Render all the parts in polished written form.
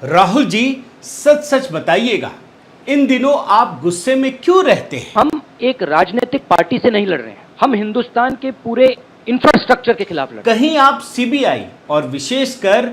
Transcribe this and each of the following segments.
राहुल जी, सच सच बताइएगा, इन दिनों आप गुस्से में क्यों रहते हैं? हम एक राजनीतिक पार्टी से नहीं लड़ रहे हैं, हम हिंदुस्तान के पूरे इंफ्रास्ट्रक्चर के खिलाफ लड़ रहे हैं। कहीं आप सीबीआई और विशेषकर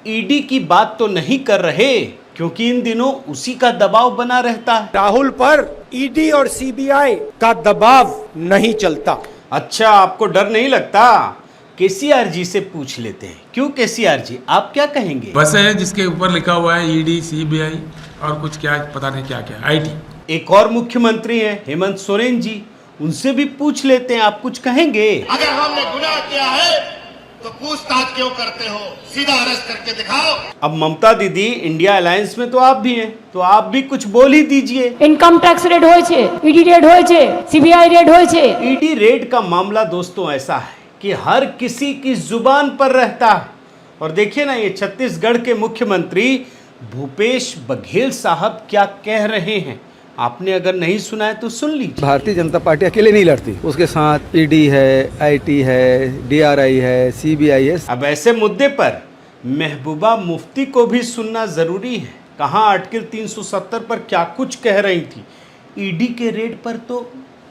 ईडी की बात तो नहीं कर रहे, क्योंकि इन दिनों उसी का दबाव बना रहता है। राहुल पर ईडी और सीबीआई का दबाव नहीं चलता। अच्छा, आपको डर नहीं लगता? केसीआर जी से पूछ लेते हैं। क्यों केसीआर जी, आप क्या कहेंगे? बस है जिसके ऊपर लिखा हुआ है ईडी सीबीआई और कुछ क्या पता नहीं क्या क्या आईटी। एक और मुख्यमंत्री हैं हेमंत सोरेन जी, उनसे भी पूछ लेते हैं, आप कुछ कहेंगे? अगर हमने गुनाह किया है तो पूछताछ क्यों करते हो, सीधा अरेस्ट करके दिखाओ। अब ममता दीदी, इंडिया अलायंस में तो आप भी हैं, तो आप भी कुछ बोल ही दीजिए। इनकम टैक्स रेड होय छे, ईडी रेड होय छे, सीबीआई रेड होय छे। ईडी रेड का मामला दोस्तों ऐसा है कि हर किसी की जुबान पर रहता है। और देखिए ना, ये छत्तीसगढ़ के मुख्यमंत्री भूपेश बघेल साहब क्या कह रहे हैं। आपने अगर नहीं सुना है तो सुन लीजिए। भारतीय जनता पार्टी अकेले नहीं लड़ती, उसके साथ ईडी है, आईटी है, डीआरआई है, सीबीआई है। अब ऐसे मुद्दे पर महबूबा मुफ्ती को भी सुनना जरूरी है। कहाँ आर्टिकल 370 पर क्या कुछ कह रही थी, ईडी के रेड पर तो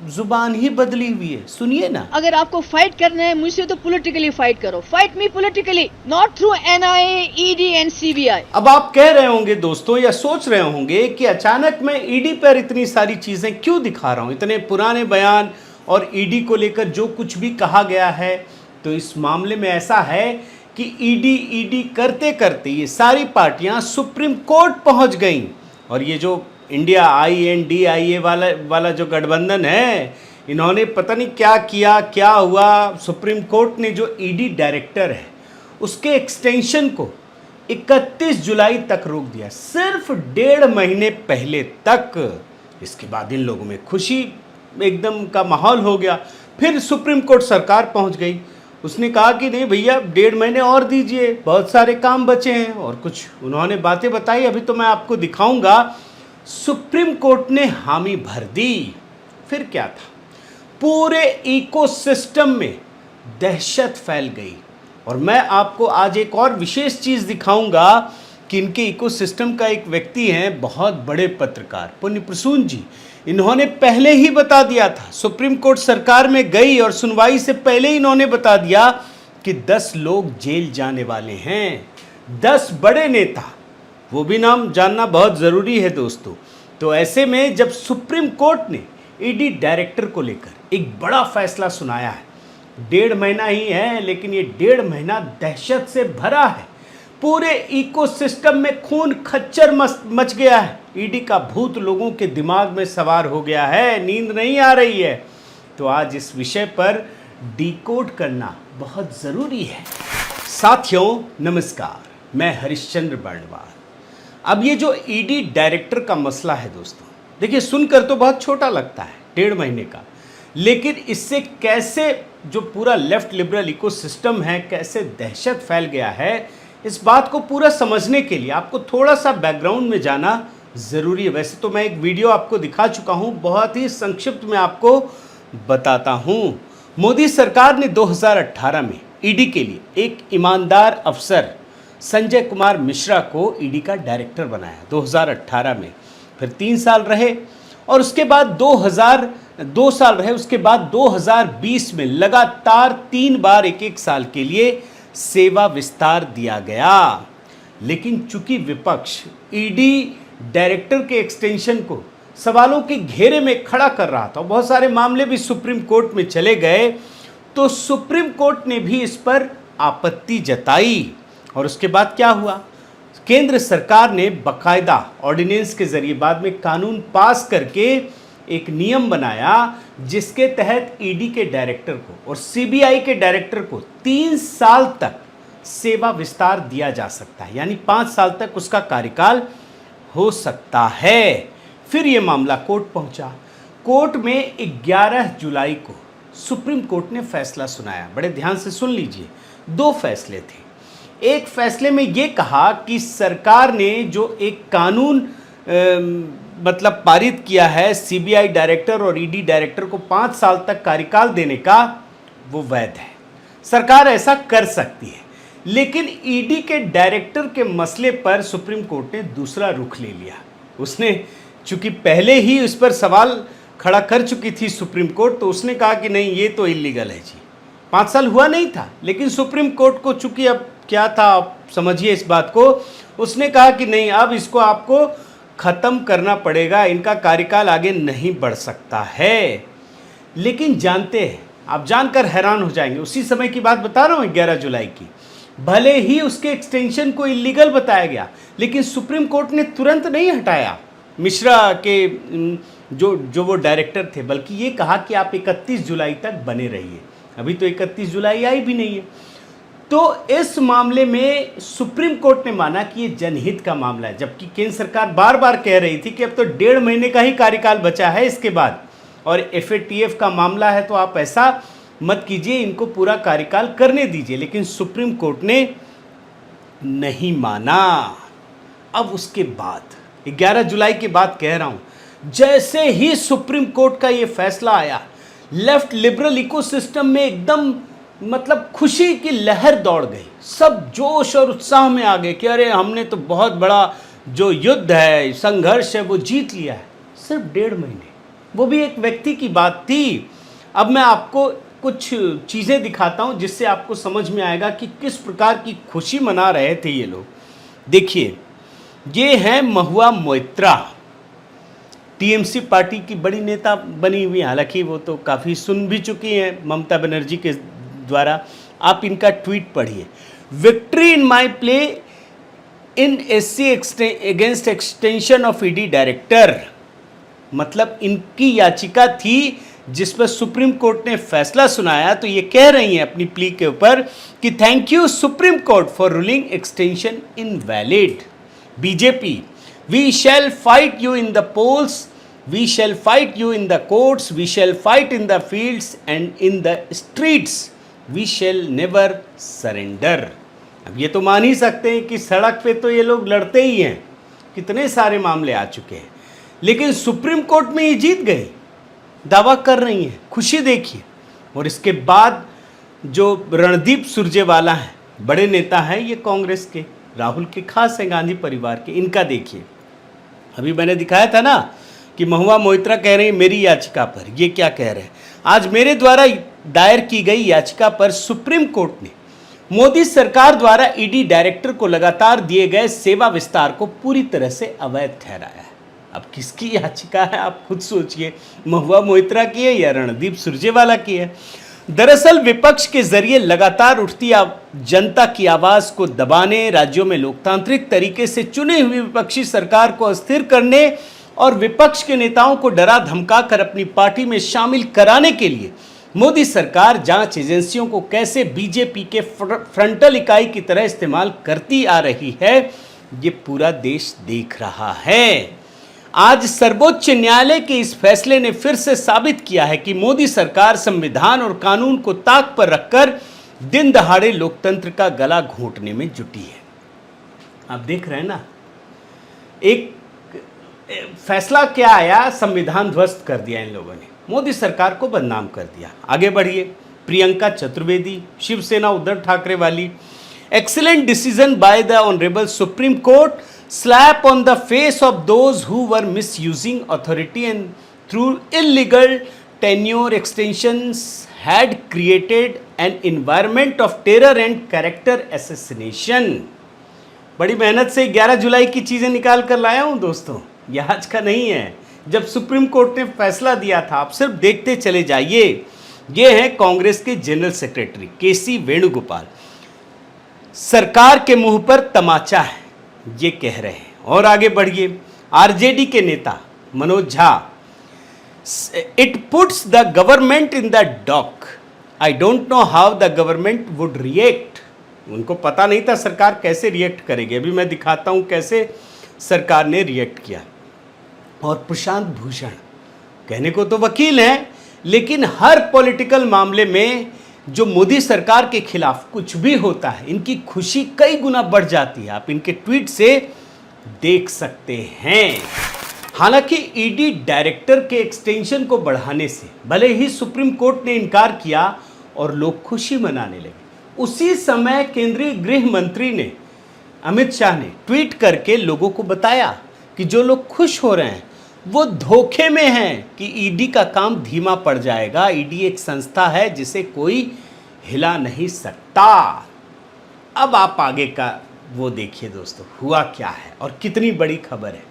जुबान ही बदली हुई है। सुनिए ना। अगर आपको फाइट करना है मुझसे तो पॉलिटिकली फाइट करो, fight me politically, not through NIA, ED and CBI. अब आप कह रहे होंगे दोस्तों, या सोच रहे होंगे कि अचानक मैं ईडी पर इतनी सारी चीजें क्यों दिखा रहा हूं, इतने पुराने बयान और ईडी को लेकर जो कुछ भी कहा गया है। तो इस मामले में ऐसा है कि ईडी करते करते ये सारी पार्टियां सुप्रीम कोर्ट पहुंच गईं। और ये जो इंडिया INDIA वाला जो गठबंधन है, इन्होंने पता नहीं क्या किया, क्या हुआ। सुप्रीम कोर्ट ने जो ईडी डायरेक्टर है उसके एक्सटेंशन को 31 जुलाई तक रोक दिया, सिर्फ 1.5 महीने पहले तक। इसके बाद इन लोगों में खुशी एकदम का माहौल हो गया। फिर सुप्रीम कोर्ट सरकार पहुंच गई, उसने कहा कि नहीं भैया 1.5 महीने और दीजिए, बहुत सारे काम बचे हैं। और कुछ उन्होंने बातें बताई, अभी तो मैं आपको दिखाऊंगा। सुप्रीम कोर्ट ने हामी भर दी। फिर क्या था, पूरे इकोसिस्टम में दहशत फैल गई। और मैं आपको आज एक और विशेष चीज़ दिखाऊंगा कि इनके इकोसिस्टम का एक व्यक्ति हैं, बहुत बड़े पत्रकार पुण्य प्रसून जी। इन्होंने पहले ही बता दिया था, सुप्रीम कोर्ट सरकार में गई और सुनवाई से पहले ही इन्होंने बता दिया कि 10 लोग जेल जाने वाले हैं, 10 बड़े नेता। वो भी नाम जानना बहुत ज़रूरी है दोस्तों। तो ऐसे में जब सुप्रीम कोर्ट ने ईडी डायरेक्टर को लेकर एक बड़ा फैसला सुनाया है, 1.5 महीना ही है, लेकिन ये 1.5 महीना दहशत से भरा है। पूरे इकोसिस्टम में खून खच्चर मच गया है। ईडी का भूत लोगों के दिमाग में सवार हो गया है, नींद नहीं आ रही है। तो आज इस विषय पर डिकोड करना बहुत ज़रूरी है। साथियों नमस्कार, मैं हरिश्चंद्र बर्णवाल। अब ये जो ईडी डायरेक्टर का मसला है दोस्तों, देखिए सुनकर तो बहुत छोटा लगता है, 1.5 महीने का, लेकिन इससे कैसे जो पूरा लेफ्ट लिबरल इकोसिस्टम है, कैसे दहशत फैल गया है, इस बात को पूरा समझने के लिए आपको थोड़ा सा बैकग्राउंड में जाना ज़रूरी है। वैसे तो मैं एक वीडियो आपको दिखा चुका हूँ, बहुत ही संक्षिप्त में आपको बताता हूँ। मोदी सरकार ने 2018 में ईडी के लिए एक ईमानदार अफसर संजय कुमार मिश्रा को ईडी का डायरेक्टर बनाया 2018 में। फिर 3 साल रहे और उसके बाद 2 साल रहे। उसके बाद 2020 में लगातार 3 बार 1-1 साल के लिए सेवा विस्तार दिया गया। लेकिन चूंकि विपक्ष ईडी डायरेक्टर के एक्सटेंशन को सवालों के घेरे में खड़ा कर रहा था, बहुत सारे मामले भी सुप्रीम कोर्ट में चले गए, तो सुप्रीम कोर्ट ने भी इस पर आपत्ति जताई। और उसके बाद क्या हुआ, केंद्र सरकार ने बाकायदा ऑर्डिनेंस के जरिए बाद में कानून पास करके एक नियम बनाया, जिसके तहत ईडी के डायरेक्टर को और सीबीआई के डायरेक्टर को 3 साल तक सेवा विस्तार दिया जा सकता है, यानी 5 साल तक उसका कार्यकाल हो सकता है। फिर ये मामला कोर्ट पहुंचा। कोर्ट में 11 जुलाई को सुप्रीम कोर्ट ने फैसला सुनाया। बड़े ध्यान से सुन लीजिए, 2 फैसले थे। एक फैसले में ये कहा कि सरकार ने जो एक कानून मतलब पारित किया है सीबीआई डायरेक्टर और ईडी डायरेक्टर को 5 साल तक कार्यकाल देने का, वो वैध है, सरकार ऐसा कर सकती है। लेकिन ईडी के डायरेक्टर के मसले पर सुप्रीम कोर्ट ने दूसरा रुख ले लिया। उसने चूंकि पहले ही उस पर सवाल खड़ा कर चुकी थी सुप्रीम कोर्ट, तो उसने कहा कि नहीं ये तो इलीगल है जी। 5 साल हुआ नहीं था, लेकिन सुप्रीम कोर्ट को चूंकि अब क्या था आप समझिए इस बात को, उसने कहा कि नहीं अब इसको आपको ख़त्म करना पड़ेगा, इनका कार्यकाल आगे नहीं बढ़ सकता है। लेकिन जानते हैं, आप जानकर हैरान हो जाएंगे, उसी समय की बात बता रहा हूँ 11 जुलाई की, भले ही उसके एक्सटेंशन को इलीगल बताया गया, लेकिन सुप्रीम कोर्ट ने तुरंत नहीं हटाया मिश्रा के जो वो डायरेक्टर थे, बल्कि ये कहा कि आप 31 जुलाई तक बने रहिए। अभी तो 31 जुलाई आई भी नहीं है। तो इस मामले में सुप्रीम कोर्ट ने माना कि ये जनहित का मामला है, जबकि केंद्र सरकार बार बार कह रही थी कि अब तो 1.5 महीने का ही कार्यकाल बचा है इसके बाद, और FATF का मामला है तो आप ऐसा मत कीजिए, इनको पूरा कार्यकाल करने दीजिए। लेकिन सुप्रीम कोर्ट ने नहीं माना। अब उसके बाद 11 जुलाई की बात कह रहा हूं, जैसे ही सुप्रीम कोर्ट का ये फैसला आया, लेफ्ट लिबरल इकोसिस्टम में एकदम मतलब खुशी की लहर दौड़ गई। सब जोश और उत्साह में आ गए कि अरे हमने तो बहुत बड़ा जो युद्ध है, संघर्ष है, वो जीत लिया है। सिर्फ 1.5 महीने, वो भी एक व्यक्ति की बात थी। अब मैं आपको कुछ चीज़ें दिखाता हूं जिससे आपको समझ में आएगा कि किस प्रकार की खुशी मना रहे थे ये लोग। देखिए, ये है महुआ मोइत्रा, TMC पार्टी की बड़ी नेता बनी हुई, हालांकि वो तो काफ़ी सुन भी चुकी हैं ममता बनर्जी के द्वारा। आप इनका ट्वीट पढ़िए, victory in my play in SC against extension of ED director. मतलब इनकी याचिका थी जिस पर सुप्रीम कोर्ट ने फैसला सुनाया, तो ये कह रही हैं अपनी प्ली के ऊपर कि thank you Supreme Court for ruling extension invalid. BJP, we shall fight you in the polls, we shall fight you in the courts, we shall fight in the fields and in the streets, we shall never surrender। अब ये तो मान ही सकते हैं कि सड़क पे तो ये लोग लड़ते ही हैं, कितने सारे मामले आ चुके हैं, लेकिन सुप्रीम कोर्ट में ये जीत गए, दावा कर रही हैं। खुशी देखिए। और इसके बाद जो रणदीप सुरजेवाला हैं, बड़े नेता हैं ये कांग्रेस के, राहुल के खास हैं, गांधी परिवार के, इनका देखिए। अभी मैंने दिखाया था ना कि महुआ मोइत्रा कह रही है मेरी याचिका पर, ये क्या कह रहे हैं, आज मेरे द्वारा दायर की गई याचिका पर सुप्रीम कोर्ट ने मोदी सरकार द्वारा ED डायरेक्टर को लगातार दिए गए सेवा विस्तार को पूरी तरह से अवैध ठहराया है। अब किसकी याचिका है आप खुद सोचिए, महुआ मोइत्रा की है या रणदीप सुरजेवाला की है। दरअसल विपक्ष के जरिए लगातार उठती जनता की आवाज को दबाने, राज्यों में लोकतांत्रिक तरीके से चुनी हुई विपक्षी सरकार को अस्थिर करने और विपक्ष के नेताओं को डरा धमकाकर अपनी पार्टी में शामिल कराने के लिए मोदी सरकार जांच एजेंसियों को कैसे बीजेपी के फ्रंटल इकाई की तरह इस्तेमाल करती आ रही है, ये पूरा देश देख रहा है। आज सर्वोच्च न्यायालय के इस फैसले ने फिर से साबित किया है कि मोदी सरकार संविधान और कानून को ताक पर रखकर दिन दहाड़े लोकतंत्र का गला घोंटने में जुटी है। आप देख रहे हैं ना, एक फैसला क्या आया, संविधान ध्वस्त कर दिया इन लोगों ने, मोदी सरकार को बदनाम कर दिया। आगे बढ़िए, प्रियंका चतुर्वेदी, शिवसेना उद्धव ठाकरे वाली, excellent decision by the honourable supreme court, slap on the face of those who were misusing authority and through illegal tenure extensions had created an environment of terror and character assassination। बड़ी मेहनत से 11 जुलाई की चीज़ें निकाल कर लाया हूँ दोस्तों, यह आज का नहीं है। जब सुप्रीम कोर्ट ने फैसला दिया था, आप सिर्फ देखते चले जाइए। ये हैं कांग्रेस के जनरल सेक्रेटरी KC वेणुगोपाल, सरकार के मुंह पर तमाचा है ये कह रहे हैं। और आगे बढ़िए, RJD के नेता Manoj Jha, it puts the government in the dock, I don't know how the government would react. उनको पता नहीं था सरकार कैसे रिएक्ट करेगी, अभी मैं दिखाता हूं कैसे सरकार ने रिएक्ट किया। और प्रशांत भूषण, कहने को तो वकील हैं, लेकिन हर पॉलिटिकल मामले में जो मोदी सरकार के खिलाफ कुछ भी होता है, इनकी खुशी कई गुना बढ़ जाती है। आप इनके ट्वीट से देख सकते हैं। हालांकि ED डायरेक्टर के एक्सटेंशन को बढ़ाने से भले ही सुप्रीम कोर्ट ने इनकार किया और लोग खुशी मनाने लगे, उसी समय केंद्रीय गृह मंत्री ने अमित शाह ने ट्वीट करके लोगों को बताया कि जो लोग खुश हो रहे हैं वो धोखे में हैं कि ईडी का काम धीमा पड़ जाएगा। ईडी एक संस्था है जिसे कोई हिला नहीं सकता। अब आप आगे का वो देखिए दोस्तों, हुआ क्या है और कितनी बड़ी खबर है।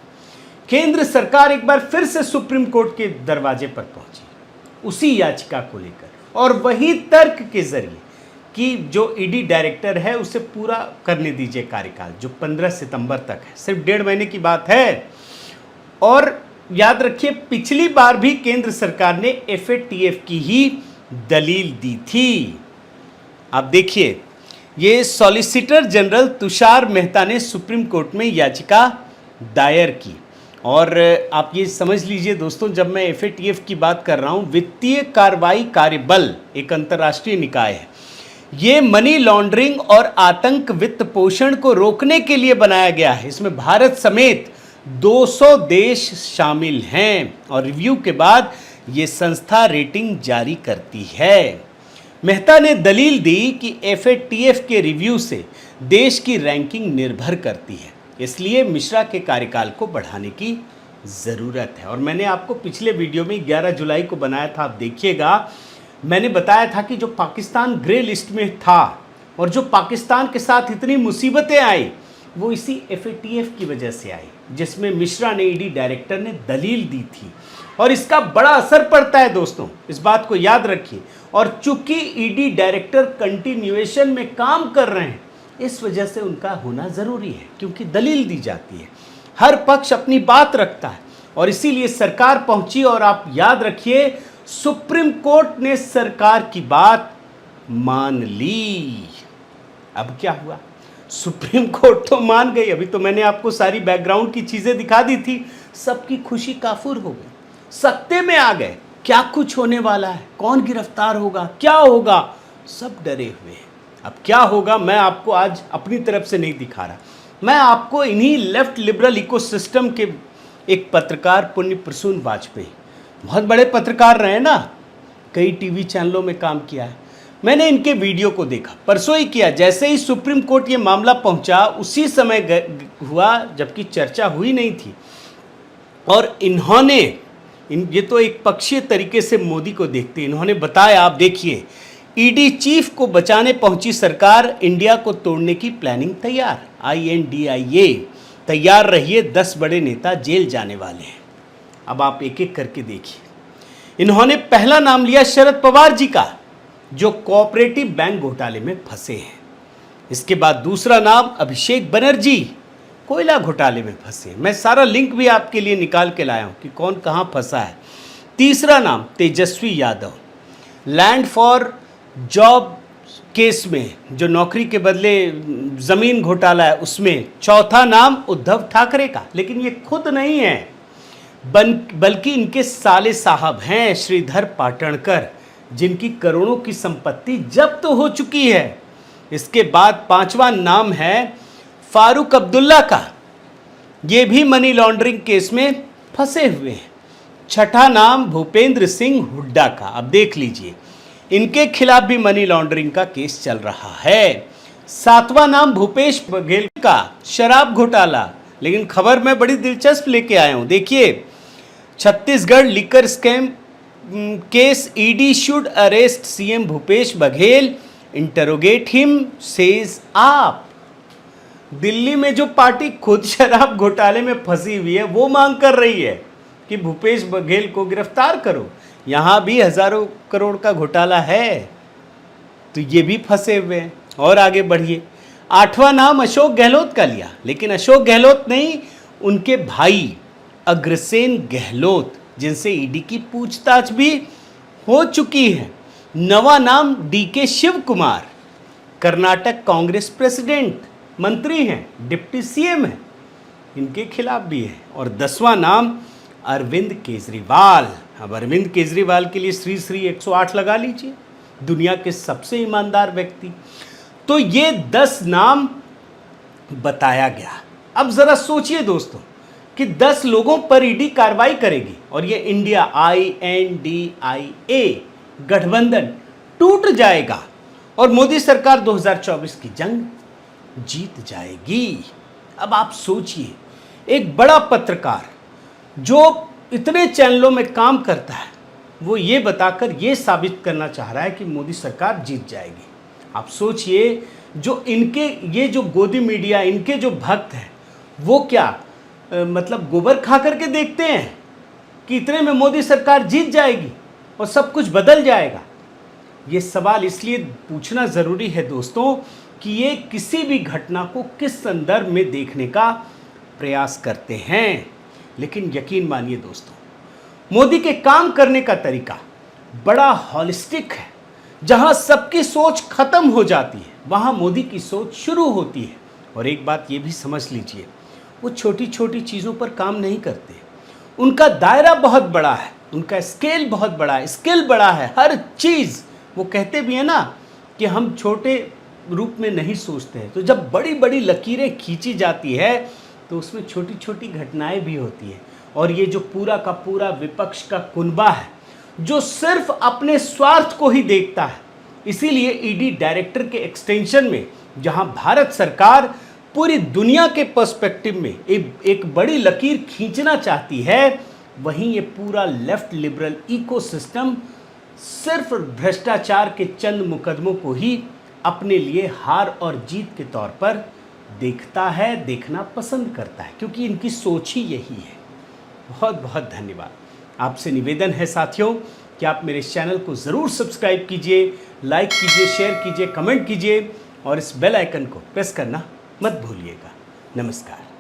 केंद्र सरकार एक बार फिर से सुप्रीम कोर्ट के दरवाजे पर पहुंची उसी याचिका को लेकर और वही तर्क के जरिए कि जो ईडी डायरेक्टर है उसे पूरा करने दीजिए कार्यकाल, जो 15 सितंबर तक है, सिर्फ 1.5 महीने की बात है। और याद रखिए पिछली बार भी केंद्र सरकार ने FATF की ही दलील दी थी। आप देखिए, ये सॉलिसिटर जनरल तुषार मेहता ने सुप्रीम कोर्ट में याचिका दायर की। और आप ये समझ लीजिए दोस्तों, जब मैं FATF की बात कर रहा हूँ, वित्तीय कार्रवाई कार्यबल एक अंतर्राष्ट्रीय निकाय है। ये मनी लॉन्ड्रिंग और आतंक वित्त पोषण को रोकने के लिए बनाया गया है। इसमें भारत समेत 200 देश शामिल हैं और रिव्यू के बाद ये संस्था रेटिंग जारी करती है। मेहता ने दलील दी कि FATF के रिव्यू से देश की रैंकिंग निर्भर करती है, इसलिए मिश्रा के कार्यकाल को बढ़ाने की ज़रूरत है। और मैंने आपको पिछले वीडियो में 11 जुलाई को बनाया था, आप देखिएगा, मैंने बताया था कि जो पाकिस्तान ग्रे लिस्ट में था और जो पाकिस्तान के साथ इतनी मुसीबतें आई वो इसी FATF की वजह से आई, जिसमें मिश्रा ने ईडी डायरेक्टर ने दलील दी थी और इसका बड़ा असर पड़ता है दोस्तों, इस बात को याद रखिए। और चूंकि ईडी डायरेक्टर कंटिन्यूएशन में काम कर रहे हैं, इस वजह से उनका होना ज़रूरी है, क्योंकि दलील दी जाती है, हर पक्ष अपनी बात रखता है और इसीलिए सरकार पहुंची। और आप याद रखिए, सुप्रीम कोर्ट ने सरकार की बात मान ली। अब क्या हुआ, सुप्रीम कोर्ट तो मान गई। अभी तो मैंने आपको सारी बैकग्राउंड की चीज़ें दिखा दी थी, सबकी खुशी काफूर हो गई, सत्ते में आ गए। क्या कुछ होने वाला है, कौन गिरफ्तार होगा, क्या होगा, सब डरे हुए हैं। अब क्या होगा मैं आपको आज अपनी तरफ से नहीं दिखा रहा, मैं आपको इन्हीं लेफ्ट लिबरल इकोसिस्टम के एक पत्रकार पुण्य प्रसून वाजपेयी, बहुत बड़े पत्रकार रहे ना, कई टीवी चैनलों में काम किया है, मैंने इनके वीडियो को देखा, परसों ही किया। जैसे ही सुप्रीम कोर्ट ये मामला पहुंचा उसी समय हुआ, जबकि चर्चा हुई नहीं थी। और इन्होंने ये तो एक पक्षीय तरीके से मोदी को देखते, इन्होंने बताया, आप देखिए, ईडी चीफ को बचाने पहुंची सरकार, इंडिया को तोड़ने की प्लानिंग तैयार, INDIA तैयार रहिए, 10 बड़े नेता जेल जाने वाले हैं। अब आप एक एक करके देखिए। इन्होंने पहला नाम लिया शरद पवार जी का, जो कोऑपरेटिव बैंक घोटाले में फंसे हैं। इसके बाद दूसरा नाम अभिषेक बनर्जी, कोयला घोटाले में फंसे। मैं सारा लिंक भी आपके लिए निकाल के लाया हूं कि कौन कहां फंसा है। तीसरा नाम Tejashwi Yadav, land for job case में, जो नौकरी के बदले जमीन घोटाला है उसमें। चौथा नाम उद्धव ठाकरे का, लेकिन ये खुद नहीं है बल्कि इनके साले साहब हैं श्रीधर पाटणकर, जिनकी करोड़ों की संपत्ति जब्त हो चुकी है। इसके बाद पांचवा नाम है फारूक अब्दुल्ला का, ये भी मनी लॉन्ड्रिंग केस में फंसे हुए हैं। छठा नाम भूपेंद्र सिंह हुड्डा का, अब देख लीजिए, इनके खिलाफ भी मनी लॉन्ड्रिंग का केस चल रहा है। सातवां नाम भूपेश बघेल का, शराब घोटाला, लेकिन खबर मैं बड़ी दिलचस्प लेके आया हूं, देखिए, Chhattisgarh liquor scam case, ED should arrest CM Bhupesh Baghel, interrogate him says आप। दिल्ली में जो पार्टी खुद शराब घोटाले में फंसी हुई है वो मांग कर रही है कि भूपेश बघेल को गिरफ्तार करो। यहां भी हजारों करोड़ का घोटाला है, तो ये भी फंसे हुए हैं। और आगे बढ़िए, आठवां नाम अशोक गहलोत का लिया, लेकिन अशोक गहलोत नहीं, उनके भाई अग्रसेन गहलोत, जिनसे ईडी की पूछताछ भी हो चुकी है। नवा नाम DK शिव कुमार, कर्नाटक कांग्रेस प्रेसिडेंट, मंत्री हैं, डिप्टी CM हैं, इनके खिलाफ भी है। और 10वां नाम अरविंद केजरीवाल। अब अरविंद केजरीवाल के लिए श्री 108 लगा लीजिए, दुनिया के सबसे ईमानदार व्यक्ति। तो ये 10 नाम बताया गया। अब जरा सोचिए दोस्तों कि 10 लोगों पर ईडी कार्रवाई करेगी और ये इंडिया INDIA गठबंधन टूट जाएगा और मोदी सरकार 2024 की जंग जीत जाएगी। अब आप सोचिए, एक बड़ा पत्रकार जो इतने चैनलों में काम करता है, वो ये बताकर ये साबित करना चाह रहा है कि मोदी सरकार जीत जाएगी। आप सोचिए, जो इनके ये जो गोदी मीडिया, इनके जो भक्त हैं, वो क्या मतलब गोबर खा करके देखते हैं कि इतने में मोदी सरकार जीत जाएगी और सब कुछ बदल जाएगा? ये सवाल इसलिए पूछना ज़रूरी है दोस्तों कि ये किसी भी घटना को किस संदर्भ में देखने का प्रयास करते हैं। लेकिन यकीन मानिए दोस्तों, मोदी के काम करने का तरीका बड़ा हॉलिस्टिक है। जहां सबकी सोच खत्म हो जाती है, वहां मोदी की सोच शुरू होती है। और एक बात ये भी समझ लीजिए, वो छोटी छोटी चीज़ों पर काम नहीं करते। उनका दायरा बहुत बड़ा है, उनका स्केल बहुत बड़ा है, स्किल बड़ा है, हर चीज़। वो कहते भी हैं ना कि हम छोटे रूप में नहीं सोचते हैं। तो जब बड़ी बड़ी लकीरें खींची जाती है तो उसमें छोटी छोटी घटनाएं भी होती हैं। और ये जो पूरा का पूरा विपक्ष का कुनबा है, जो सिर्फ अपने स्वार्थ को ही देखता है, इसीलिए ईडी डायरेक्टर के एक्सटेंशन में जहां भारत सरकार पूरी दुनिया के पर्सपेक्टिव में एक बड़ी लकीर खींचना चाहती है, वहीं ये पूरा लेफ्ट लिबरल इकोसिस्टम सिर्फ भ्रष्टाचार के चंद मुकदमों को ही अपने लिए हार और जीत के तौर पर देखता है, देखना पसंद करता है, क्योंकि इनकी सोच ही यही है। बहुत बहुत धन्यवाद। आपसे निवेदन है साथियों कि आप मेरे चैनल को ज़रूर सब्सक्राइब कीजिए, लाइक कीजिए, शेयर कीजिए, कमेंट कीजिए और इस बेल आइकन को प्रेस करना मत भूलिएगा। नमस्कार।